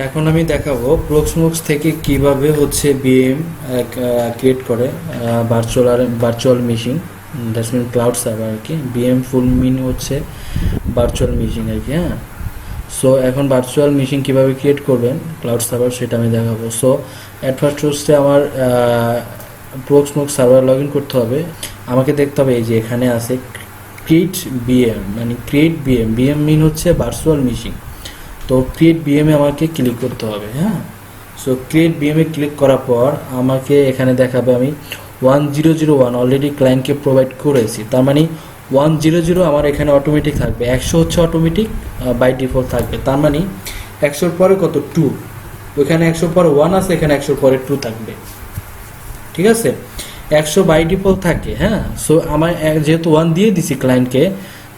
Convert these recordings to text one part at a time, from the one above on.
এখন আমি দেখাবো Proxmox থেকে কিভাবে হচ্ছে বিএম ক্রিয়েট করে virtual machine, that's mean cloud server আর কি। বিএম ফুল মিন হচ্ছে ভার্চুয়াল মেশিন আর কি। হ্যাঁ, সো এখন ভার্চুয়াল মেশিন কিভাবে ক্রিয়েট করবেন ক্লাউড সার্ভার সেটা আমি দেখাবো। সো অ্যাট ফার্স্ট হচ্ছে আমার Proxmox সার্ভার লগ ইন করতে হবে। আমাকে দেখতে হবে এই যে এখানে আছে ক্রিয়েট বিএম, মানে ক্রিয়েট বিএম মিন হচ্ছে ভার্চুয়াল মেশিন। তো ক্রিয়েট বিএমে আমাকে ক্লিক করতে হবে। হ্যাঁ, সো ক্রিয়েট বিএমে ক্লিক করার পর আমাকে এখানে দেখাবে আমি 1001 অলরেডি ক্লায়েন্টকে প্রোভাইড করেছি, তার মানে 100 আমার এখানে অটোমেটিক থাকবে। 100 হচ্ছে অটোমেটিক বাই ডিফল্ট থাকবে, তার মানে 100-র পরে কত 2, ওইখানে 100-র পরে 1 আছে, এখানে 100-র পরে 2 থাকবে। ঠিক আছে, 100 বাই ডিফল্ট থাকে। হ্যাঁ, সো আমার যেহেতু 1 দিয়ে দিছি ক্লায়েন্টকে,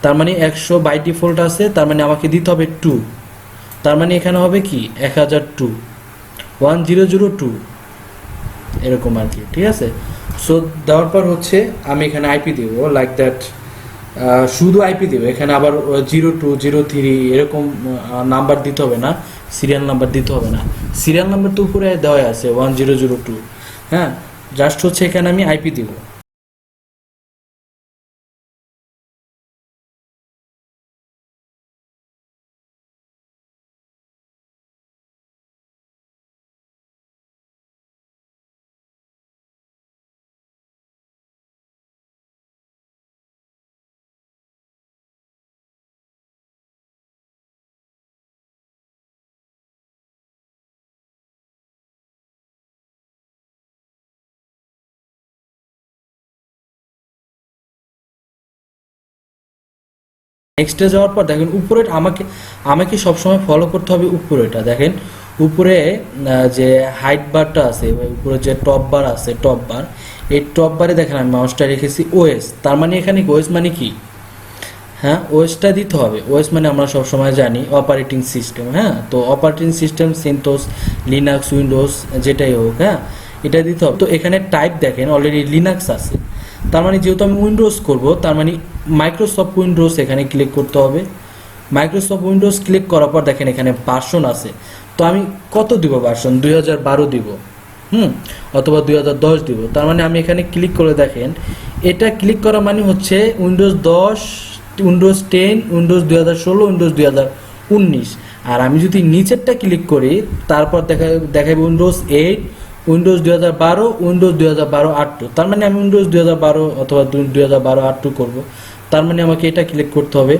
তার মানে 100 বাই ডিফল্ট আছে, তার মানে আমাকে দিতে হবে 2, তার মানে এখানে হবে কি 1002, 1002 এরকম আর কি। ঠিক আছে, সো দেওয়ার পর হচ্ছে আমি এখানে আইপি দেবো লাইক দ্যাট, শুধু আইপি দেবো, এখানে আবার 0203 এরকম নাম্বার দিতে হবে না, সিরিয়াল নাম্বার দিতে হবে না। সিরিয়াল নাম্বার তো উপরে দেওয়া আছে 1002। হ্যাঁ, জাস্ট হচ্ছে এখানে আমি আইপি দেবো। নেক্সটে যাওয়ার পর দেখেন উপরে আমাকে আমাকে সবসময় ফলো করতে হবে উপরেটা। দেখেন উপরে যে হাইট বারটা আছে, উপরে যে টপ বার আছে, টপ বার, এই টপ বারে দেখেন আমি মাউসটা রেখেছি ওএস, তার মানে এখানে ওএস মানে কি, হ্যাঁ ওএসটা দিতে হবে। ওএস মানে আমরা সবসময় জানি অপারেটিং সিস্টেম। হ্যাঁ, তো অপারেটিং সিস্টেম সেন্টোস, লিনাক্স, উইন্ডোজ যেটাই হোক, হ্যাঁ এটা দিতে হবে। তো এখানে টাইপ দেখেন অলরেডি লিনাক্স আছে, তার মানে যেহেতু আমি উইন্ডোজ করব, তার মানে মাইক্রোসফট উইন্ডোজ এখানে ক্লিক করতে হবে। মাইক্রোসফট উইন্ডোজ ক্লিক করার পর দেখেন এখানে ভার্সন আছে, তো আমি কত দিব ভার্সন, 2012 দিব, অথবা 2010 দিব। তার মানে আমি এখানে ক্লিক করে দেখেন, এটা ক্লিক করা মানে হচ্ছে উইন্ডোজ 10, উইন্ডোজ 10, উইন্ডোজ 2016, উইন্ডোজ 2019। আর আমি যদি নিচেরটা ক্লিক করি, তারপর দেখাবে উইন্ডোজ 8, উইন্ডোজ 2012, উইন্ডোজ 2012 R2। তার মানে আমি উইন্ডোজ 2012 অথবা 2012 R2 করব, তার মানে আমাকে এটা ক্লিক করতে হবে।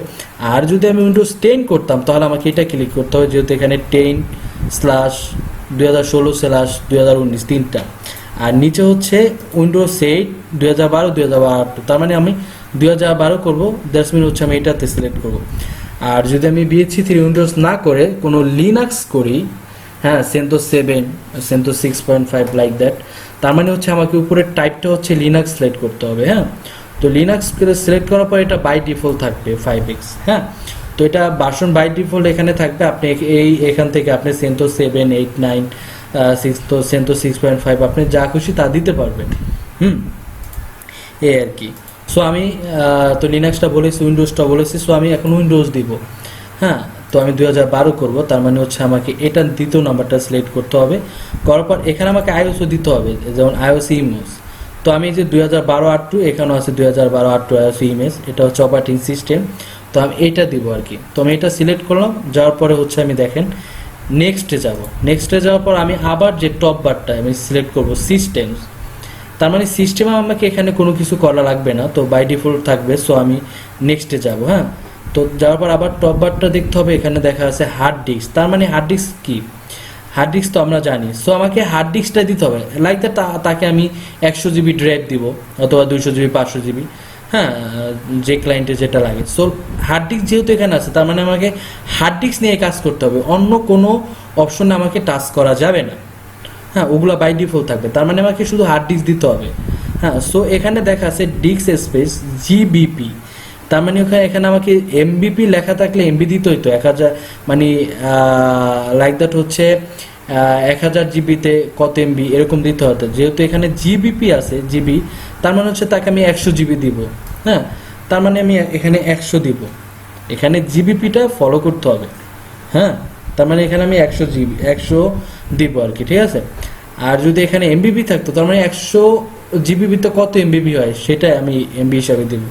আর যদি আমি উইন্ডোজ 10 করতাম, তাহলে আমাকে এটা ক্লিক করতে হবে, যেহেতু এখানে 10/2016/2019 তিনটা। আর নিচে হচ্ছে উইন্ডোজ 8, 2012, 2012 R2, তার মানে আমি 2012 করবো, দ্যাটস মিন হচ্ছে আমি এটাতে সিলেক্ট করব। আর যদি আমি BHC3 উইন্ডোজ না করে কোনো লিনাক্স করি, হ্যাঁ সেন্টোস 7, সেন্টোস 6.5 লাইক দ্যাট, তার মানে হচ্ছে আমাকে উপরের টাইপটা হচ্ছে লিনাক্স সিলেক্ট করতে হবে। হ্যাঁ, তো লিনাক্স সিলেক্ট করার পর এটা বাই ডিফল্ট থাকবে 5x। হ্যাঁ, তো এটা ভার্সন বাই ডিফল্ট এখানে থাকবে। আপনি এখান থেকে আপনি সেন্টোস 7, 8, 9, 6, তো সেন্টোস 6.5 আপনি যা খুশি তা দিতে পারবেন। এই আর কি। সো আমি তো লিনাক্সটা বলেছি, উইন্ডোজটা বলেছি, সো আমি এখন উইন্ডোজ দিব। হ্যাঁ, তো আমি 2012 করব, তার মানে হচ্ছে আমাকে এটা দ্বিতীয় নাম্বারটা সিলেক্ট করতে হবে। করার পর এখানে আমাকে আইওসও দিতে হবে, যেমন আইওস ইমেজ। তো আমি যে 2012 R2, এখানেও আছে 2012 R2 আইওস ইমেজ, এটা হচ্ছে অপারেটিং সিস্টেম, তো আমি এটা দিব আর কি। তো আমি এটা সিলেক্ট করলাম, যাওয়ার পরে হচ্ছে আমি দেখেন নেক্সটে যাব। নেক্সটে যাওয়ার পর আমি আবার যে টপ বারটা আমি সিলেক্ট করব সিস্টেমস, তার মানে সিস্টেমে আমাকে এখানে কোনো কিছু করা লাগবে না, তো বাই ডিফল্ট থাকবে। সো আমি নেক্সটে যাব। হ্যাঁ, তো যাওয়ার পর আবার টপ বারটা দেখতে হবে, এখানে দেখা আছে হার্ড ডিস্ক, তার মানে হার্ড ডিস্ক কি, হার্ড ডিস্ক তো আমরা জানি। সো আমাকে হার্ড ডিস্কটা দিতে হবে, লাইক দ্যাট তাকে আমি 100 GB ড্রাইভ দিব, অথবা 200 GB, 500 GB, হ্যাঁ যে ক্লায়েন্টে যেটা লাগে। সো হার্ড ডিস্ক যেহেতু এখানে আছে, তার মানে আমাকে হার্ড ডিস্ক নিয়ে কাজ করতে হবে, অন্য কোনো অপশনে আমাকে টাচ করা যাবে না। হ্যাঁ, ওগুলো বাই ডিফল্ট থাকবে, তার মানে আমাকে শুধু হার্ড ডিস্ক দিতে হবে। হ্যাঁ, সো এখানে দেখা আছে ডিস্ক স্পেস GBP, তার মানে এখানে আমাকে MBP লেখা থাকলে MB দিতে হইতো 1000, মানে লাইক দ্যাট হচ্ছে 1000 GBতে কত MB এরকম দিতে হতো। যেহেতু এখানে GBP আছে GB, তার মানে হচ্ছে তাকে আমি 100 GB দিব। হ্যাঁ, তার মানে আমি এখানে 100 দিব, এখানে GBPটা ফলো করতে হবে। হ্যাঁ, তার মানে এখানে আমি 100 GB 100 দিব আর কি, ঠিক আছে। আর যদি এখানে এমবিপি থাকতো তার মানে 100 GB তো কত এমবিপি হয় সেটাই আমি এমবি হিসাবে দিব।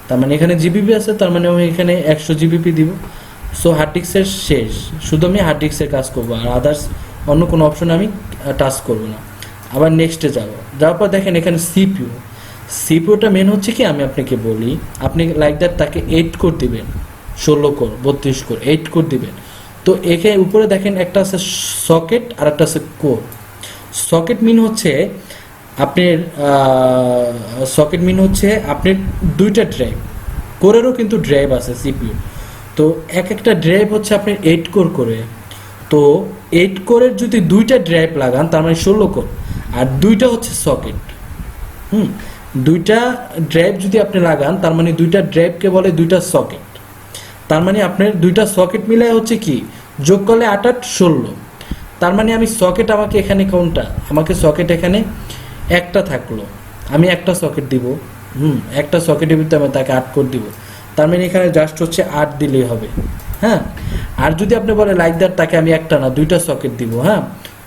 তার মানে এখানে জিবিপি আছে, তার মানে আমি এখানে 100 GB দিব। সো হার্ড ডিস্কের শেষ, শুধু আমি হার্ড ডিস্কের কাজ করবো, আর আদার্স অন্য কোনো অপশন আমি টাচ করবো না। আবার নেক্সটে যাওয়ার পর দেখেন এখানে সিপিউটা মেন হচ্ছে কি, আমি আপনাকে বলি, আপনি লাইক দ্যাট তাকে 8 কোর দিবেন, 16 কোর 32 কোর 8 কোর দিবেন। তো এখানে উপরে দেখেন একটা আছে সকেট আর একটা আছে কোর। সকেট মিন হচ্ছে আপনার দুইটা ড্রাইভ, কোরেরও কিন্তু ড্রাইভ আছে সিপিইউ। তো একটা ড্রাইভ হচ্ছে আপনার 8 কোর করে, তো 8 কোরের যদি দুইটা ড্রাইভ লাগান তার মানে 16 কোর, আর দুইটা হচ্ছে সকেট। দুইটা ড্রাইভ যদি আপনি লাগান তার মানে দুইটা ড্রাইভকে বলে দুইটা সকেট। তার মানে আপনার দুইটা সকেট মিলাই হচ্ছে কি, যোগ করলে 8 8 16। তার মানে আমি সকেট, আমাকে এখানে কোনটা, আমাকে সকেট এখানে একটা থাকলো, আমি একটা সকেট দিব, একটা সকেটের ভিতরে আমি তাকে 8 কোর দিব। তার মানে এখানে জাস্ট হচ্ছে 8 দিলেই হবে। হ্যাঁ, আর যদি আপনি বলে লাইক দ্যাট তাকে আমি একটা না দুইটা সকেট দিব, হ্যাঁ,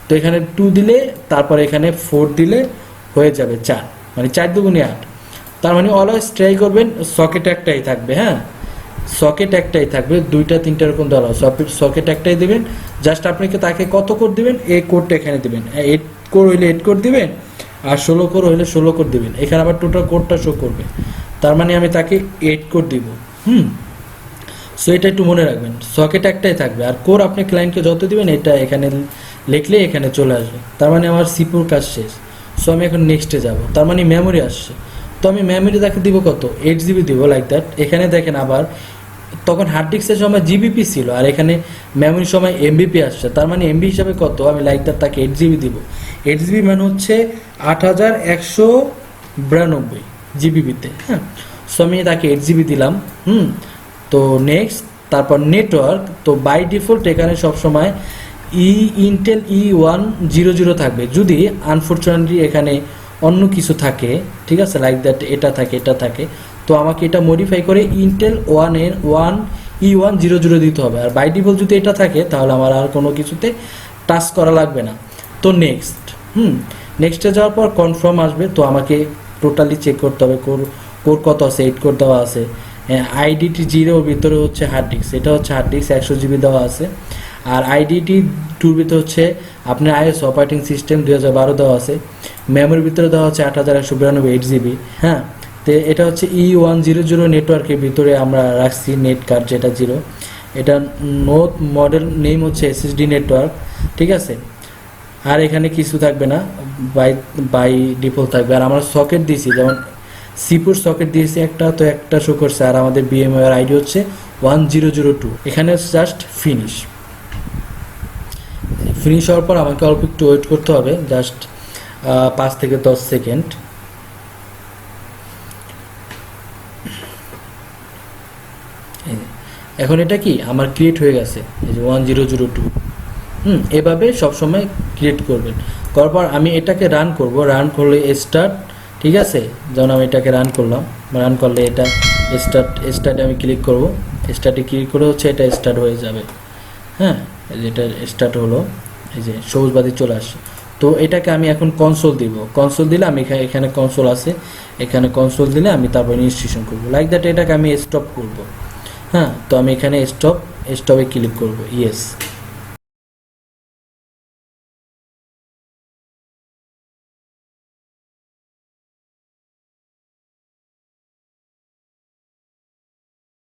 তো এখানে 2 দিলে, তারপরে এখানে 4 দিলে হয়ে যাবে 4, মানে 4 দুগুণে 8। তার মানে অলওয়েজ ট্রাই করবেন সকেট একটাই থাকবে। হ্যাঁ, সকেট একটাই থাকবে, দুইটা তিনটা এরকম দেওয়া, সকেট একটাই দিবেন। জাস্ট আপনাকে তাকে কত কোর দিবেন, এই কোডটা এখানে দিবেন, 8 কোর হইলে 8 কোর দিবেন, আর 16 কোর হইলে 16 কোর দিবেন। এখানে আবার টোটাল কোডটা শো করবে, তার মানে আমি তাকে 8 কোর দিব। সো এটা একটু মনে রাখবেন, সকেট একটাই থাকবে, আর কোর আপনি ক্লায়েন্টকে যত দিবেন এটা এখানে লিখলে এখানে চলে আসবে। তার মানে আমার সিপিউর কাজ শেষ। সো আমি এখন নেক্সটে যাব, তার মানে মেমোরি আসছে। তো আমি মেমোরি তাকে দিব কত, 8 GB দিব, লাইক দ্যাট। এখানে দেখেন আবার তখন হার্ড ডিস্কের সময় জিবিপি ছিল, আর এখানে মেমোরির সময় এমবিপি আসছে। তার মানে এমবি হিসাবে কত, আমি লাইক দ্যাট তাকে 8 GB দিব। 8 GB মানে হচ্ছে 8192 জিবিপিতে। হ্যাঁ, সো আমি তাকে 8 GB দিলাম। তো নেক্সট, তারপর নেটওয়ার্ক। তো বাই ডিফল্ট এখানে সবসময় ইন্টেল E100 থাকবে, যদি আনফরচুনেটলি এখানে অন্য কিছু থাকে, ঠিক আছে, লাইক দ্যাট এটা থাকে, তো আমাকে এটা মডিফাই করে ইন্টেল E100 দিতে হবে। আর বাই ডিফল্ট যদি এটা থাকে তাহলে আমার আর কোনো কিছুতে টাচ করা লাগবে না। তো নেক্সটে যাওয়ার পর কনফার্ম আসবে। তো আমাকে টোটালি চেক করতে হবে কোর কত আছে, 8 কোর দেওয়া আছে। আইডিটি 0 ভিতরে হচ্ছে হার্ড ডিস্ক, এটা হচ্ছে হার্ড ডিস্ক 100 GB দেওয়া আছে। আর আইডিটি 2 ভিতরে হচ্ছে আপনার আইএস অপারেটিং সিস্টেম 2012 দেওয়া আছে। মেমোরির ভিতরে দেওয়া হচ্ছে 8192 8 GB। হ্যাঁ, তো এটা হচ্ছে E100 নেটওয়ার্কের ভিতরে আমরা রাখছি নেট কার্ড যেটা 0। এটা নোট মডেল নেম হচ্ছে SSD নেটওয়ার্ক, ঠিক আছে। আর এখানে কিছু থাকবে না, বাই ডিফল্ট থাকবে। আর আমরা সকেট দিয়েছি, যেমন সিপুর সকেট দিয়েছি একটা, তো একটা শো করছে। আর আমাদের বিএমওয়্যার আইডি হচ্ছে 1002। এখানে জাস্ট ফিনিশ হওয়ার পর আমাকে অল্প একটু ওয়েট করতে হবে, জাস্ট 5 থেকে 10 সেকেন্ড। এখন এটা কি আমার ক্রিয়েট হয়ে গেছে, এই যে 1002। এভাবে সবসময় ক্রিয়েট করবেন। করার পর আমি এটাকে রান করব, রান করলে স্টার্ট, ঠিক আছে। যেমন আমি এটাকে রান করলাম, রান করলে এটা স্টার্টে আমি ক্লিক করব, স্টার্টে ক্লিক করে হচ্ছে এটা স্টার্ট হয়ে যাবে। হ্যাঁ, এটা স্টার্ট হলো, এই যে সবুজ বাতি চলে আসছে। তো এটাকে আমি এখন কনসোল দিব, কনসোল দিলে আমি এখানে কনসোল আছে, এখানে কনসোল দিলে আমি তারপর ইনস্টলেশন করব, লাইক দ্যাট। এটাকে আমি স্টপ করব। হ্যাঁ, তো আমি এখানে স্টপে ক্লিক করব, ইয়েস।